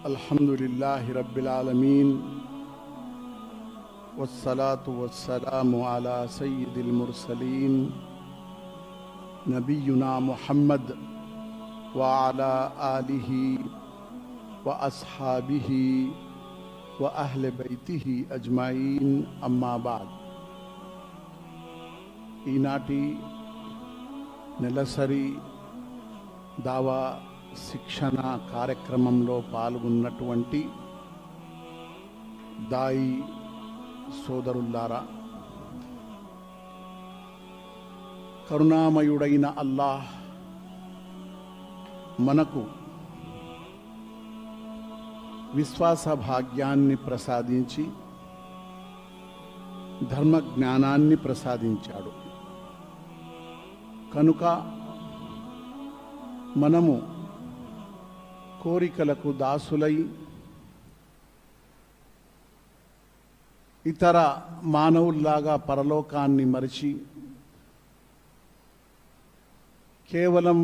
अल्हम्दुलिल्लाहि रब्बिल आलमीन वस्सलातु वस्सलामु अला सय्यिदिल मुरसलीन नबियुना मुहम्मद व अला आलिहि व अस्हाबिहि व अहले बैतिहि अजमाइन अम्मा बाद। ఈనాటి నెలసరి దావా శిక్షణ కార్యక్రమంలో పాల్గొన్నటువంటి దాయి సోదరుల్లారా, కరుణామయుడైన అల్లాహ్ మనకు విశ్వాస భాగ్యాన్ని ప్రసాదించి ధర్మ జ్ఞానాన్ని ప్రసాదించాడు. కనుక మనము కోరికలకు దాసులై ఇతర మానవుల్లాగా పరలోకాన్ని మరిచి కేవలం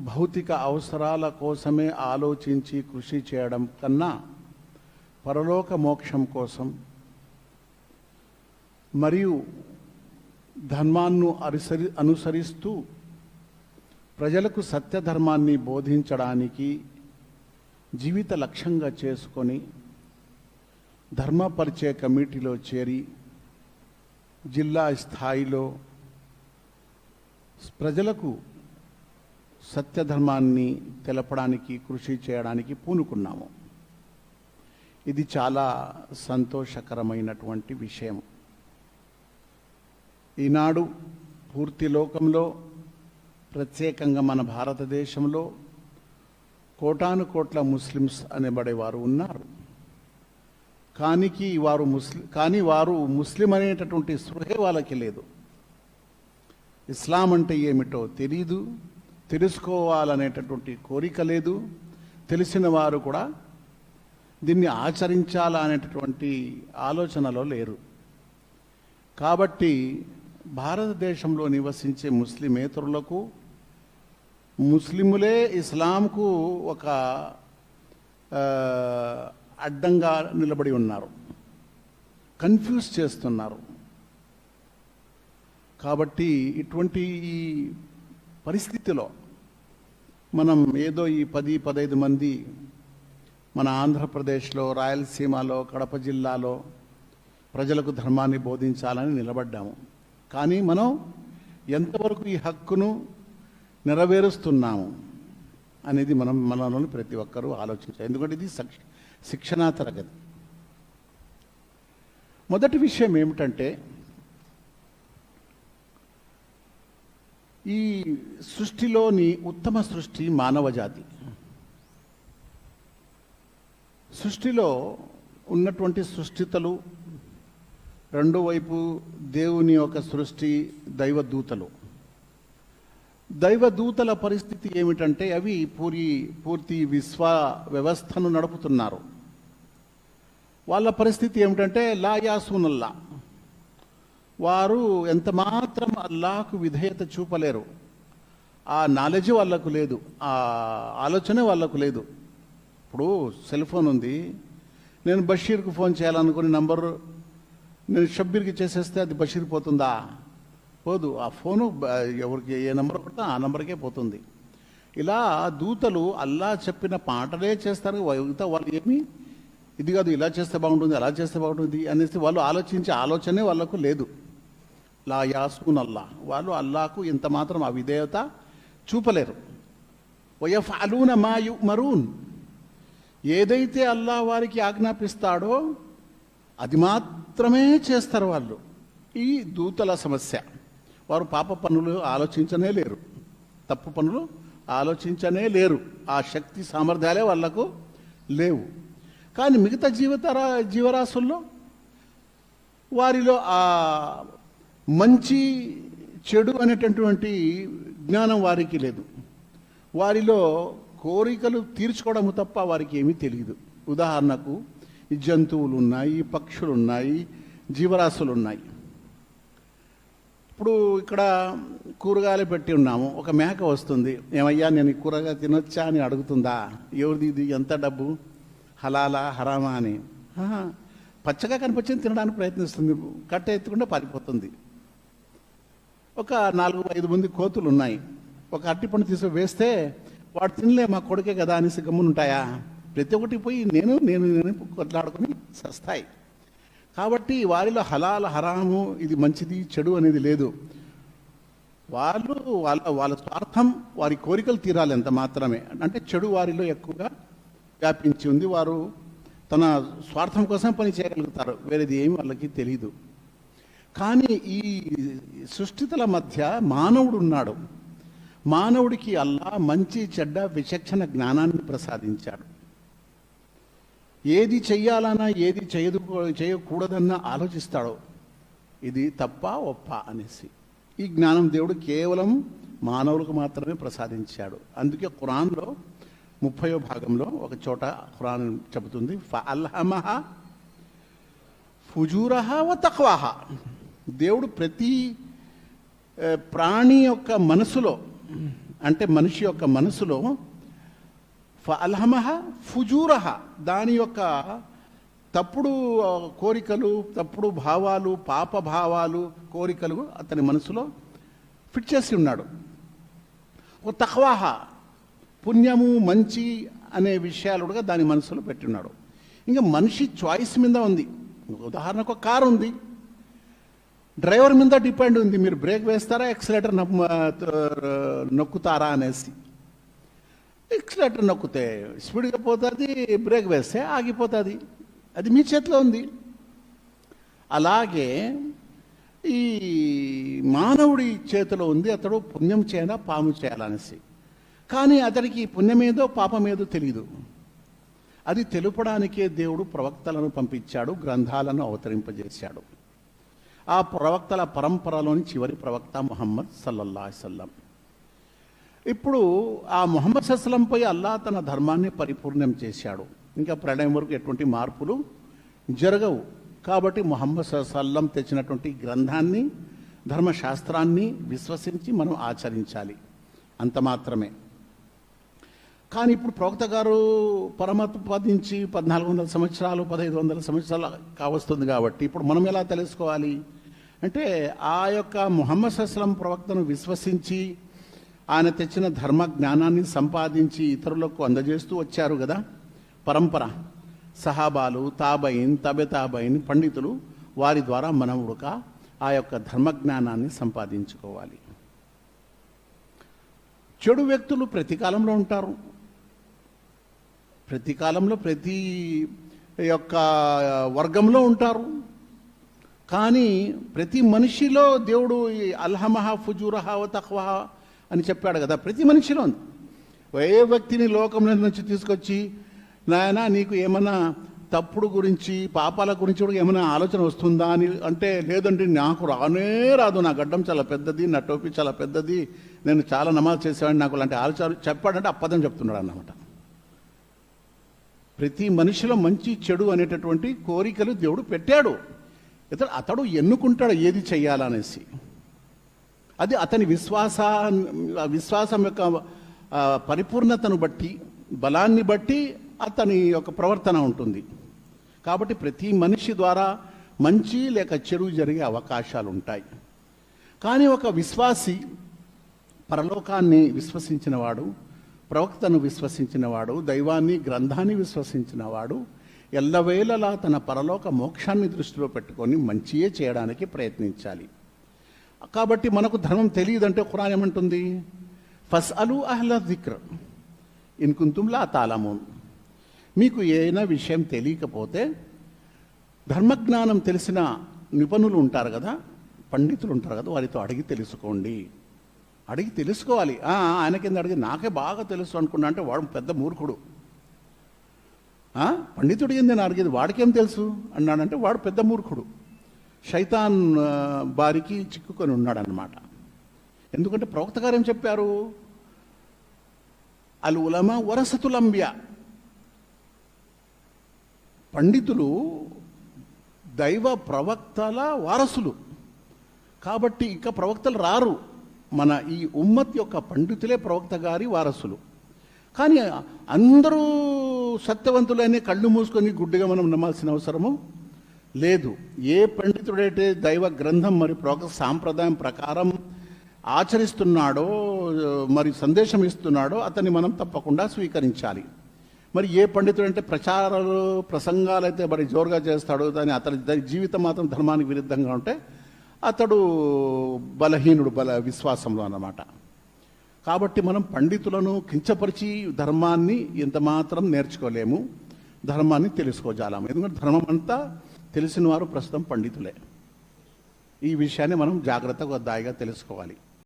భౌతిక అవసరాల కోసమే ఆలోచించి కృషి చేయడం కన్నా పరలోక మోక్షం కోసం మరియు ధర్మాన్ని అనుసరిస్తూ ప్రజలకు సత్యధర్మాన్ని బోధించడానికి జీవిత లక్ష్యంగా చేసుకొని ధర్మపరిచయ కమిటీలో చేరి జిల్లా స్థాయిలో ప్రజలకు సత్యధర్మాన్ని తెలపడానికి కృషి చేయడానికి పూనుకున్నాము. ఇది చాలా సంతోషకరమైనటువంటి విషయం. ఈనాడు పూర్తి లోకంలో, ప్రత్యేకంగా మన భారతదేశంలో కోటాను కోట్ల ముస్లిమ్స్ అనబడేవారు ఉన్నారు. కానీ వారు ముస్లిం అనేటటువంటి స్పృహే వాళ్ళకి లేదు. ఇస్లాం అంటే ఏమిటో తెలీదు, తెలుసుకోవాలనేటటువంటి కోరిక లేదు. తెలిసిన వారు కూడా దీన్ని ఆచరించాలనేటటువంటి ఆలోచనలో లేరు. కాబట్టి భారతదేశంలో నివసించే ముస్లిమేతరులకు ముస్లిములే ఇస్లాంకు ఒక అడ్డంగా నిలబడి ఉన్నారు, కన్ఫ్యూజ్ చేస్తున్నారు. కాబట్టి ఇటువంటి ఈ పరిస్థితిలో మనం ఏదో ఈ 10-15 మంది మన ఆంధ్రప్రదేశ్లో, రాయలసీమలో, కడప జిల్లాలో ప్రజలకు ధర్మాన్ని బోధించాలని నిలబడ్డాము. కానీ మనం ఎంతవరకు ఈ హక్కును నెరవేరుస్తున్నాము అనేది మనలోని ప్రతి ఒక్కరూ ఆలోచించాలి. ఎందుకంటే ఇది శిక్షణా తరగతి. మొదటి విషయం ఏమిటంటే, ఈ సృష్టిలోని ఉత్తమ సృష్టి మానవజాతి. సృష్టిలో ఉన్నటువంటి సృష్టితలు, రెండో వైపు దేవుని యొక్క సృష్టి, దైవదూతలు. దైవదూతల పరిస్థితి ఏమిటంటే, అవి పూర్తి విశ్వ వ్యవస్థను నడుపుతున్నారు. వాళ్ళ పరిస్థితి ఏమిటంటే లా యాసూనల్లా, వారు ఎంత మాత్రం అల్లాహకు విధేయత చూపలేరు. ఆ నాలెడ్జ్ వాళ్ళకు లేదు, ఆ ఆలోచన వాళ్ళకు లేదు. ఇప్పుడు సెల్ ఫోన్ ఉంది, నేను బషీర్కు ఫోన్ చేయాలనుకుని నంబరు నేను షబ్బీర్కి చేసేస్తే అది బషీర్ పోతుందా? పోదు. ఆ ఫోను ఎవరికి ఏ నెంబర్ కొడితే ఆ నెంబర్కే పోతుంది. ఇలా దూతలు అల్లా చెప్పిన పాటలే చేస్తారు. వాళ్ళు ఏమి ఇది కాదు, ఇలా చేస్తే బాగుంటుంది, అలా చేస్తే బాగుంటుంది అనేసి వాళ్ళు ఆలోచించే ఆలోచనే వాళ్ళకు లేదు. లా యాసూన్ అల్లా, వాళ్ళు అల్లాకు ఇంత మాత్రం అవిధేయత చూపలేరు. వయఫఅలూన మా యుమరూన్, ఏదైతే అల్లా వారికి ఆజ్ఞాపిస్తాడో అది మాత్రమే చేస్తారు వాళ్ళు. ఈ దూతల సమస్య. వారు పాప పనులు ఆలోచించనే లేరు, తప్పు పనులు ఆలోచించనే లేరు. ఆ శక్తి సామర్థ్యాలే వాళ్లకు లేవు. కానీ మిగతా జీవరాశుల్లో వారిలో ఆ మంచి చెడు అనేటటువంటి జ్ఞానం వారికి లేదు. వారిలో కోరికలు తీర్చుకోవడం తప్ప వారికి ఏమీ తెలియదు. ఉదాహరణకు ఈ జంతువులు ఉన్నాయి, పక్షులు ఉన్నాయి, జీవరాశులు ఉన్నాయి. ఇప్పుడు ఇక్కడ కూరగాయలు పెట్టి ఉన్నాము, ఒక మేక వస్తుంది, ఏమయ్యా నేను ఈ కూరగాయ తినొచ్చా అని అడుగుతుందా? ఎవరిది ఇది, ఎంత డబ్బు? హలాలా హరామా అని. పచ్చగా కనిపించింది తినడానికి ప్రయత్నిస్తుంది, కట్ట ఎత్తుకుంటే పారిపోతుంది. ఒక 4-5 మంది కోతులు ఉన్నాయి, ఒక అరటిపండు తీసుకు వేస్తే వాడు తినలే, మా కొడుకే కదా అనేసి గమ్మునుంటాయా? ప్రతి ఒక్కటి పోయి నేను నేను నేను కొట్లాడుకుని సస్తాయి. కాబట్టి వారిలో హలాల్ హరాము, ఇది మంచిది చెడు అనేది లేదు. వాళ్ళు వాళ్ళ స్వార్థం, వారి కోరికలు తీరాలి ఎంత మాత్రమే. అంటే చెడు వారిలో ఎక్కువగా వ్యాపించి ఉంది. వారు తన స్వార్థం కోసం పని చేయగలుగుతారు, వేరేది ఏమి వాళ్ళకి తెలియదు. కానీ ఈ సృష్టితుల మధ్య మానవుడు ఉన్నాడు. మానవుడికి అల్లా మంచి చెడ్డ విచక్షణ జ్ఞానాన్ని ప్రసాదించాడు. ఏది చెయ్యాలన్నా ఏది చేయకూడదన్నా ఆలోచిస్తాడు, ఇది తప్ప ఒప్ప అనేసి. ఈ జ్ఞానం దేవుడు కేవలం మానవులకు మాత్రమే ప్రసాదించాడు. అందుకే ఖురాన్లో 30వ భాగంలో ఒక చోట ఖురాన్ చెబుతుంది, ఫఅల్హమహ ఫుజూరహ వ తఖ్వాహ. దేవుడు ప్రతి ప్రాణి యొక్క మనసులో, అంటే మనిషి యొక్క మనసులో ఫఅల్హమహ ఫుజూరహ, దాని యొక్క తప్పుడు కోరికలు, తప్పుడు భావాలు, పాప భావాలు, కోరికలు అతని మనసులో ఫిట్ చేసి ఉన్నాడు. ఓ తఖ్వాహ, పుణ్యము మంచి అనే విషయాలుగా దాని మనసులో పెట్టున్నాడు. ఇంకా మనిషి చాయిస్ మీద ఉంది. ఉదాహరణకు ఒక కారు ఉంది, డ్రైవర్ మీద డిపెండ్ ఉంది, మీరు బ్రేక్ వేస్తారా ఎక్సలేటర్ నొక్కుతారా అనేసి. ఎక్సలేటర్ నొక్కితే స్పీడ్గా పోతుంది, బ్రేక్ వేస్తే ఆగిపోతుంది, అది మీ చేతిలో ఉంది. అలాగే ఈ మానవుడి చేతిలో ఉంది, అతడు పుణ్యం చేయాలా పాము చేయాలనేసి. కానీ అతడికి పుణ్యమేదో పాపమేదో తెలియదు. అది తెలుపడానికే దేవుడు ప్రవక్తలను పంపించాడు, గ్రంథాలను అవతరింపజేశాడు. ఆ ప్రవక్తల పరంపరలోని చివరి ప్రవక్త ముహమ్మద్ సల్లల్లాహు అలైహి వసల్లం. ఇప్పుడు ఆ ముహమ్మద్ సల్లంపై అల్లా తన ధర్మాన్ని పరిపూర్ణం చేశాడు. ఇంకా ప్రళయం వరకు ఎటువంటి మార్పులు జరగవు. కాబట్టి ముహమ్మద్ సల్లం తెచ్చినటువంటి గ్రంథాన్ని, ధర్మశాస్త్రాన్ని విశ్వసించి మనం ఆచరించాలి, అంత మాత్రమే. కానీ ఇప్పుడు ప్రవక్త గారు పరమపదించి 1400 సంవత్సరాలు 1500 సంవత్సరాలు కావస్తుంది. కాబట్టి ఇప్పుడు మనం ఎలా తెలుసుకోవాలి అంటే, ఆ యొక్క ముహమ్మద్ సల్లం ప్రవక్తను విశ్వసించి ఆయన తెచ్చిన ధర్మ జ్ఞానాన్ని సంపాదించి ఇతరులకు అందజేస్తూ వచ్చారు కదా పరంపర. సహాబాలు, తాబైన్, తబెతాబైన్, పండితులు, వారి ద్వారా మనం ఉడక ఆ యొక్క ధర్మజ్ఞానాన్ని సంపాదించుకోవాలి. చెడు వ్యక్తులు ప్రతి కాలంలో ఉంటారు, ప్రతి కాలంలో ప్రతి యొక్క వర్గంలో ఉంటారు. కానీ ప్రతి మనిషిలో దేవుడు ఈ అల్హమహ ఫుజూరహ వ తఖ్వాహ అని చెప్పాడు కదా. ప్రతి మనిషిలో ఏ వ్యక్తిని లోకం నుంచి తీసుకొచ్చి, నాయన నీకు ఏమన్నా తప్పుడు గురించి పాపాల గురించి కూడా ఏమైనా ఆలోచన వస్తుందా అని అంటే, లేదండి నాకు రానే రాదు, నా గడ్డం చాలా పెద్దది, నా టోపీ చాలా పెద్దది, నేను చాలా నమాజ్ చేసేవాడిని, నాకు అలాంటి ఆలోచన చెప్పాడంటే అప్పదం చెప్తున్నాడు అన్నమాట. ప్రతి మనిషిలో మంచి చెడు అనేటటువంటి కోరికలు దేవుడు పెట్టాడు. అతడు ఎన్నుకుంటాడు ఏది చెయ్యాలనేసి. అది అతని విశ్వాసం యొక్క పరిపూర్ణతను బట్టి, బలాన్ని బట్టి అతని యొక్క ప్రవర్తన ఉంటుంది. కాబట్టి ప్రతి మనిషి ద్వారా మంచి లేక చెడు జరిగే అవకాశాలు ఉంటాయి. కానీ ఒక విశ్వాసి, పరలోకాన్ని విశ్వసించినవాడు, ప్రవక్తను విశ్వసించినవాడు, దైవాన్ని, గ్రంథాన్ని విశ్వసించినవాడు ఎల్లవేళలా తన పరలోక మోక్షాన్ని దృష్టిలో పెట్టుకొని మంచియే చేయడానికి ప్రయత్నించాలి. కాబట్టి మనకు ధర్మం తెలియదంటే ఖురాన్ ఏమంటుంది, ఫస్అలు అహ్ల జిక్ర్ ఇన్ కుంతుం లా తాలమూన్. మీకు ఏదైనా విషయం తెలియకపోతే ధర్మజ్ఞానం తెలిసిన నిపుణులు ఉంటారు కదా, పండితులు ఉంటారు కదా, వారితో అడిగి తెలుసుకోండి. అడిగి తెలుసుకోవాలి. ఆయన కింద అడిగి నాకే బాగా తెలుసు అనుకున్నా అంటే వాడు పెద్ద మూర్ఖుడు. పండితుడు ఏంది నేను అడిగేది, వాడికేం తెలుసు అన్నాడంటే వాడు పెద్ద మూర్ఖుడు, శైతాన్ బారికి చిక్కుకొని ఉన్నాడనమాట. ఎందుకంటే ప్రవక్త గారు ఏం చెప్పారు, అల్ ఉలమా వరసతుల్ అంబియా, పండితులు దైవ ప్రవక్తల వారసులు. కాబట్టి ఇంకా ప్రవక్తలు రారు, మన ఈ ఉమ్మత్ యొక్క పండితులే ప్రవక్త గారి వారసులు. కానీ అందరూ సత్యవంతులైన కళ్ళు మూసుకొని గుడ్డిగా మనం నమ్మాల్సిన అవసరము లేదు. ఏ పండితుడైతే దైవ గ్రంథం మరి సాంప్రదాయం ప్రకారం ఆచరిస్తున్నాడో మరి సందేశం ఇస్తున్నాడో అతన్ని మనం తప్పకుండా స్వీకరించాలి. మరి ఏ పండితుడు అంటే ప్రచారాలు ప్రసంగాలు అయితే మరి జోరుగా చేస్తాడో అతని జీవితం మాత్రం ధర్మానికి విరుద్ధంగా ఉంటే అతడు బలహీనుడు విశ్వాసంలో అన్నమాట. కాబట్టి మనం పండితులను కించపరిచి ధర్మాన్ని ఎంతమాత్రం నేర్చుకోలేము, ధర్మాన్ని తెలుసుకోజాలము. ఎందుకంటే ధర్మం అంతా తెలిసిన వారు ప్రస్తుతం పండితులే. ఈ విషయాన్ని మనం జాగ్రత్తగా దాయిగా తెలుసుకోవాలి.